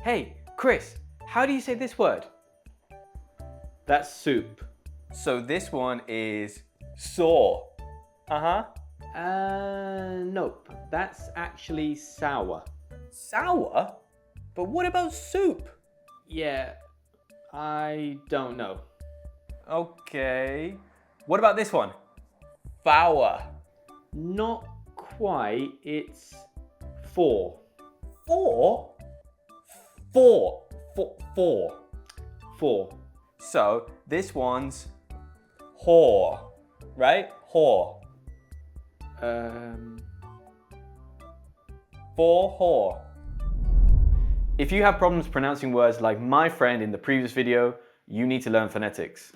Hey, Chris, how do you say this word? That's soup. So this one is saw. Nope, that's actually sour. Sour? But what about soup? Yeah, I don't know. Okay. What about this one? Flour. Not quite, it's four. Four? Four. So this one's whore, right? Whore. For whore. If you have problems pronouncing words like my friend in the previous video, you need to learn phonetics.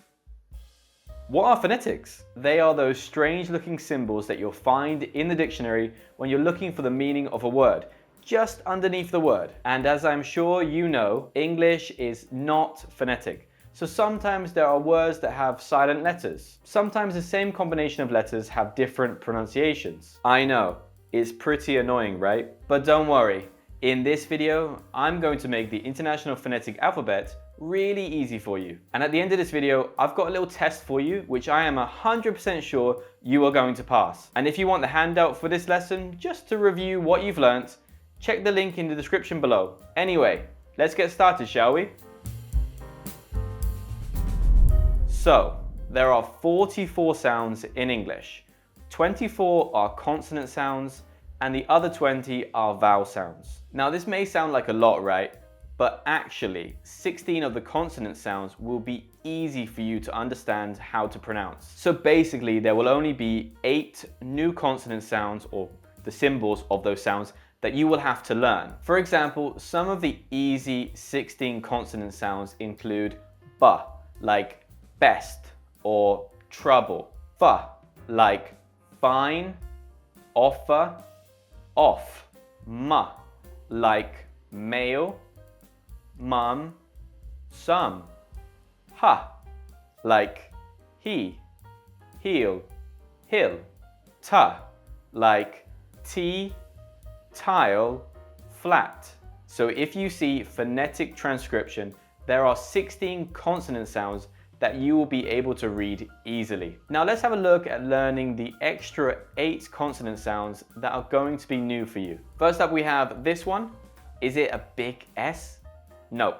What are phonetics? They are those strange looking symbols that you'll find in the dictionary when you're looking for the meaning of a word, just underneath the word. And as I'm sure you know, English is not phonetic. So sometimes there are words that have silent letters. Sometimes the same combination of letters have different pronunciations. I know, it's pretty annoying, right? But don't worry. In this video, I'm going to make the International Phonetic Alphabet really easy for you. And at the end of this video, I've got a little test for you, which I am 100% sure you are going to pass. And if you want the handout for this lesson, just to review what you've learnt, check the link in the description below. Anyway, let's get started, shall we? So, there are 44 sounds in English. 24 are consonant sounds, and the other 20 are vowel sounds. Now this may sound like a lot, right? But actually, 16 of the consonant sounds will be easy for you to understand how to pronounce. So basically, there will only be 8 new consonant sounds, or the symbols of those sounds, that you will have to learn. For example, some of the easy 16 consonant sounds include B, like best or trouble. F, like fine, offer, off. M, like male, mum, some. H, like he, heel, hill. T, like tea, tile, flat. So if you see phonetic transcription, there are 16 consonant sounds that you will be able to read easily. Now let's have a look at learning the extra 8 consonant sounds that are going to be new for you. First up we have this one. Is it a big S? No.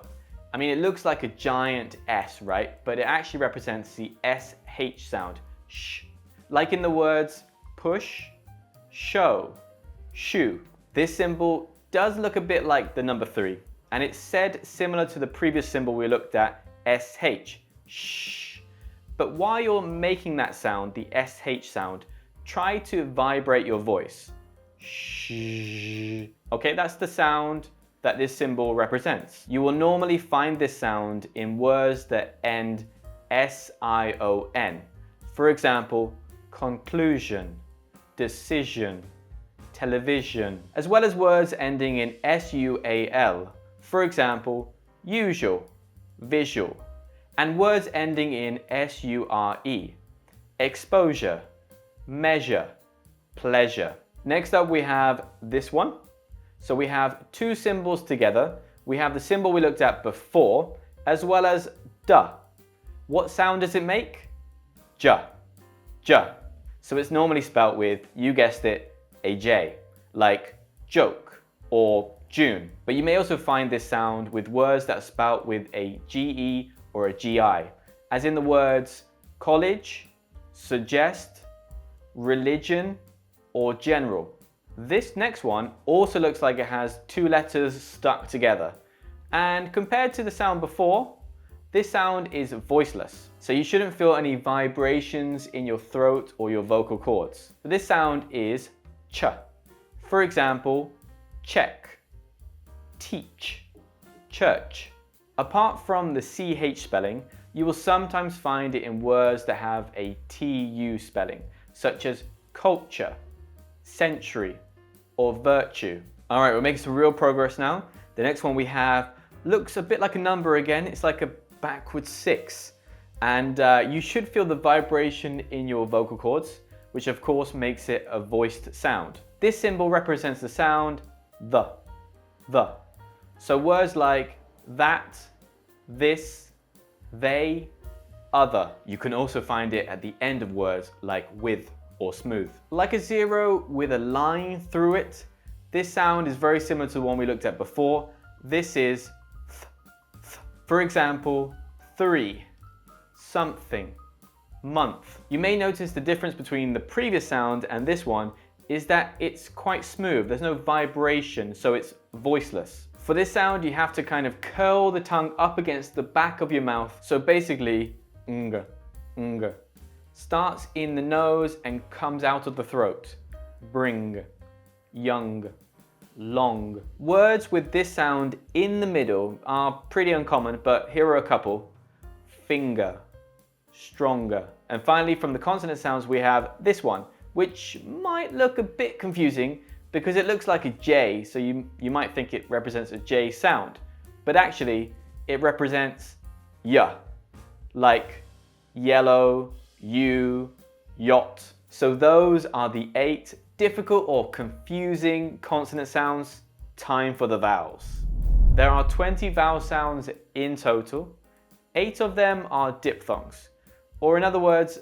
I mean, it looks like a giant S, right? But it actually represents the SH sound, sh. Like in the words push, show, shoe. This symbol does look a bit like the number 3, and it's said similar to the previous symbol we looked at, SH, shh. But while you're making that sound, the SH sound, try to vibrate your voice. Shh. Okay, that's the sound that this symbol represents. You will normally find this sound in words that end S-I-O-N. For example, conclusion, decision, television, as well as words ending in S-U-A-L. For example, usual, visual, and words ending in S-U-R-E. Exposure, measure, pleasure. Next up we have this one. So we have 2 symbols together. We have the symbol we looked at before, as well as duh. What sound does it make? J, J. So it's normally spelt with, you guessed it, a J, like joke or June. But you may also find this sound with words that are spelt with a GE or a GI, as in the words college, suggest, religion, or general. This next one also looks like it has 2 letters stuck together. And compared to the sound before, this sound is voiceless. So you shouldn't feel any vibrations in your throat or your vocal cords. This sound is ch. For example, check, teach, church. Apart from the CH spelling, you will sometimes find it in words that have a TU spelling, such as culture, century, or virtue. All right, we're making some real progress now. The next one we have looks a bit like a number again. It's like a backwards 6. And you should feel the vibration in your vocal cords, which of course makes it a voiced sound. This symbol represents the sound the. So words like that, this, they, other. You can also find it at the end of words like with or smooth. Like a zero with a line through it, this sound is very similar to the one we looked at before. This is th, th. For example, 3, something, month. You may notice the difference between the previous sound and this one is that it's quite smooth. There's no vibration, so it's voiceless. For this sound, you have to kind of curl the tongue up against the back of your mouth. So basically, ng, ng. Starts in the nose and comes out of the throat. Bring, young, long. Words with this sound in the middle are pretty uncommon, but here are a couple. Finger, stronger. And finally, from the consonant sounds, we have this one, which might look a bit confusing because it looks like a J, so you might think it represents a J sound. But actually, it represents Y, like yellow, you, yacht. So those are the 8 difficult or confusing consonant sounds. Time for the vowels. There are 20 vowel sounds in total. 8 of them are diphthongs, or in other words,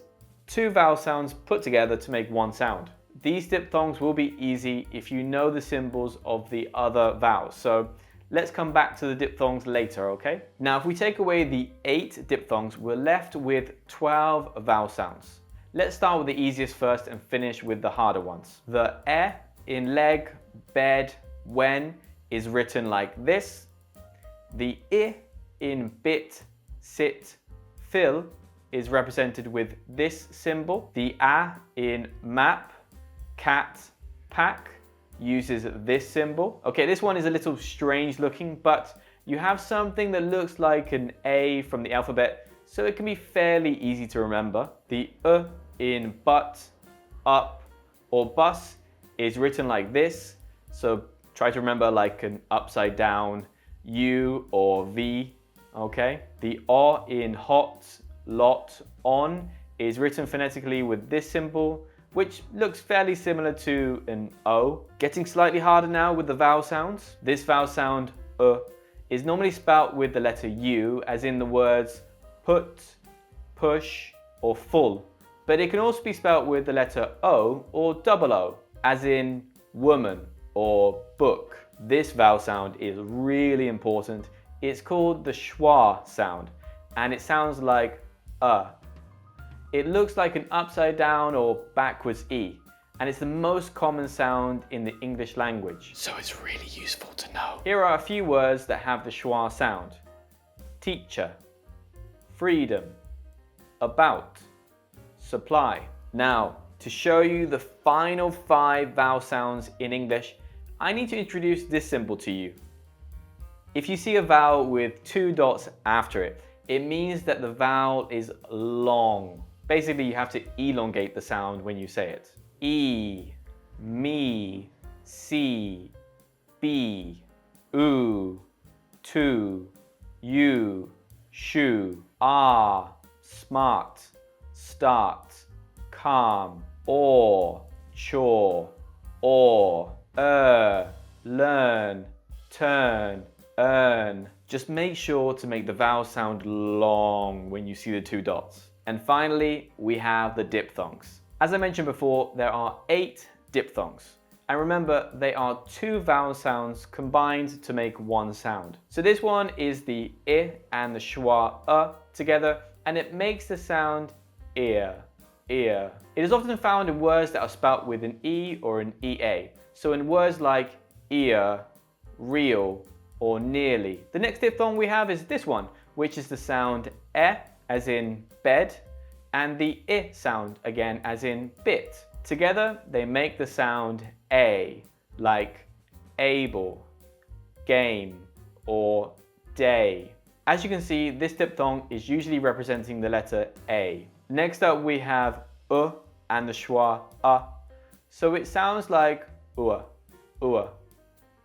2 vowel sounds put together to make one sound. These diphthongs will be easy if you know the symbols of the other vowels. So let's come back to the diphthongs later, okay? Now, if we take away the 8 diphthongs, we're left with 12 vowel sounds. Let's start with the easiest first and finish with the harder ones. The in leg, bed, when is written like this. The I in bit, sit, fill is represented with this symbol. The A in map, cat, pack uses this symbol. Okay, this one is a little strange looking, but you have something that looks like an A from the alphabet, so it can be fairly easy to remember. The in but, up, or bus is written like this, so try to remember like an upside down U or V, okay? The O in hot, lot, on is written phonetically with this symbol, which looks fairly similar to an O. Getting slightly harder now with the vowel sounds. This vowel sound, is normally spelt with the letter U, as in the words put, push, or full. But it can also be spelt with the letter O or double O, as in woman or book. This vowel sound is really important. It's called the schwa sound, and it sounds like It looks like an upside down or backwards E, and it's the most common sound in the English language. So it's really useful to know. Here are a few words that have the schwa sound. Teacher, freedom, about, supply. Now, to show you the final 5 vowel sounds in English, I need to introduce this symbol to you. If you see a vowel with 2 dots after it, it means that the vowel is long. Basically, you have to elongate the sound when you say it. E, me, see, be, oo, to, you, shoe, ah, smart, start, calm, or, chore, or, learn, turn, earn. Just make sure to make the vowel sound long when you see the 2 dots. And finally, we have the diphthongs. As I mentioned before, there are 8 diphthongs. And remember, they are 2 vowel sounds combined to make one sound. So this one is the I and the schwa together, and it makes the sound ear, ear. It is often found in words that are spelt with an E or an EA. So in words like ear, real, or nearly. The next diphthong we have is this one, which is the sound as in bed, and the I sound again as in bit. Together, they make the sound A, like able, game, or day. As you can see, this diphthong is usually representing the letter A. Next up, we have and the schwa So it sounds like ua, ua.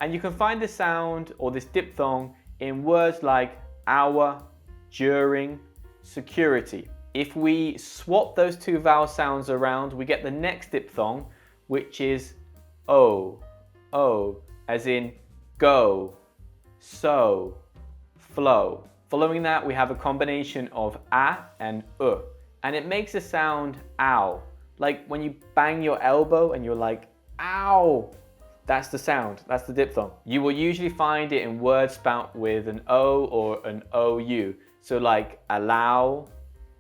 And you can find this sound or this diphthong in words like hour, during, security. If we swap those 2 vowel sounds around, we get the next diphthong, which is O, as in go, so, flow. Following that, we have a combination of a and and it makes a sound ow. Like when you bang your elbow and you're like, ow. That's the sound, that's the diphthong. You will usually find it in words spelt with an O or an OU. So like allow,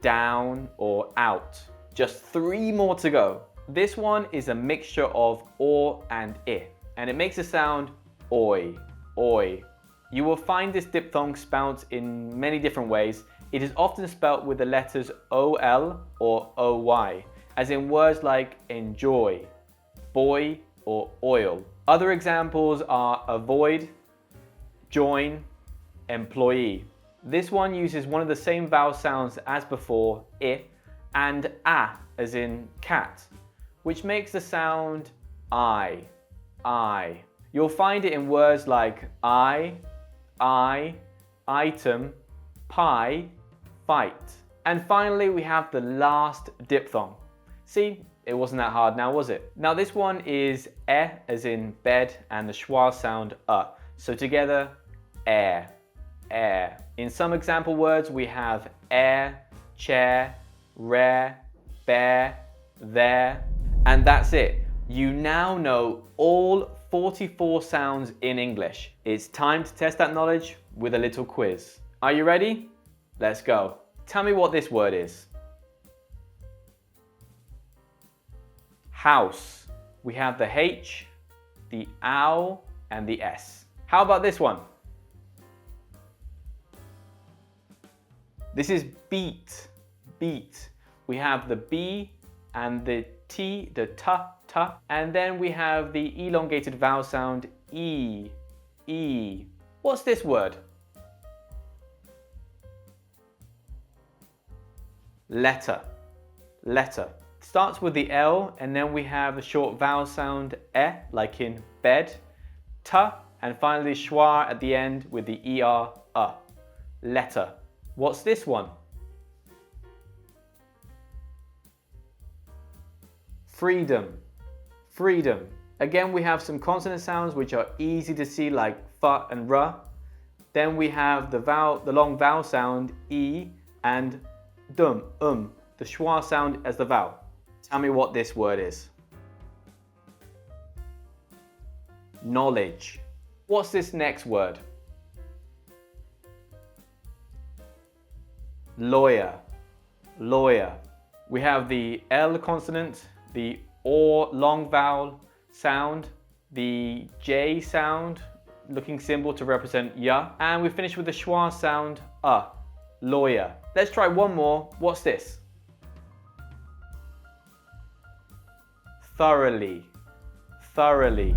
down, or out. Just 3 more to go. This one is a mixture of or and I, and it makes a sound oi, oi. You will find this diphthong spelt in many different ways. It is often spelt with the letters OL or OY, as in words like enjoy, boy, or oil. Other examples are avoid, join, employee. This one uses one of the same vowel sounds as before, I, and a, as in cat, which makes the sound I. You'll find it in words like I, item, pie, fight. And finally, we have the last diphthong. See, it wasn't that hard now, was it? Now this one is e, as in bed, and the schwa sound So together, air, air. In some example words, we have air, chair, rare, bear, there, and that's it. You now know all 44 sounds in English. It's time to test that knowledge with a little quiz. Are you ready? Let's go. Tell me what this word is. House. We have the H, the ow, and the S. How about this one? This is beat, beat. We have the B and the T, the t, and then we have the elongated vowel sound E, E. What's this word? Letter, letter. Starts with the L, and then we have the short vowel sound E, like in bed, t, and finally schwa at the end with the ER, letter. What's this one? Freedom, freedom. Again, we have some consonant sounds which are easy to see, like f and r. Then we have the long vowel sound E and dum, the schwa sound as the vowel. Tell me what this word is. Knowledge. What's this next word? Lawyer, lawyer. We have the L consonant, the or long vowel sound, the J sound, looking symbol to represent ya, and we finish with the schwa sound, lawyer. Let's try one more. What's this? Thoroughly, thoroughly.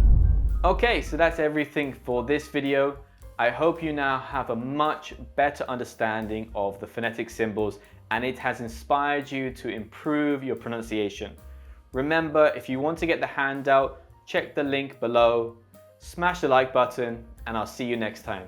Okay, so that's everything for this video. I hope you now have a much better understanding of the phonetic symbols, and it has inspired you to improve your pronunciation. Remember, if you want to get the handout, check the link below, smash the like button, and I'll see you next time.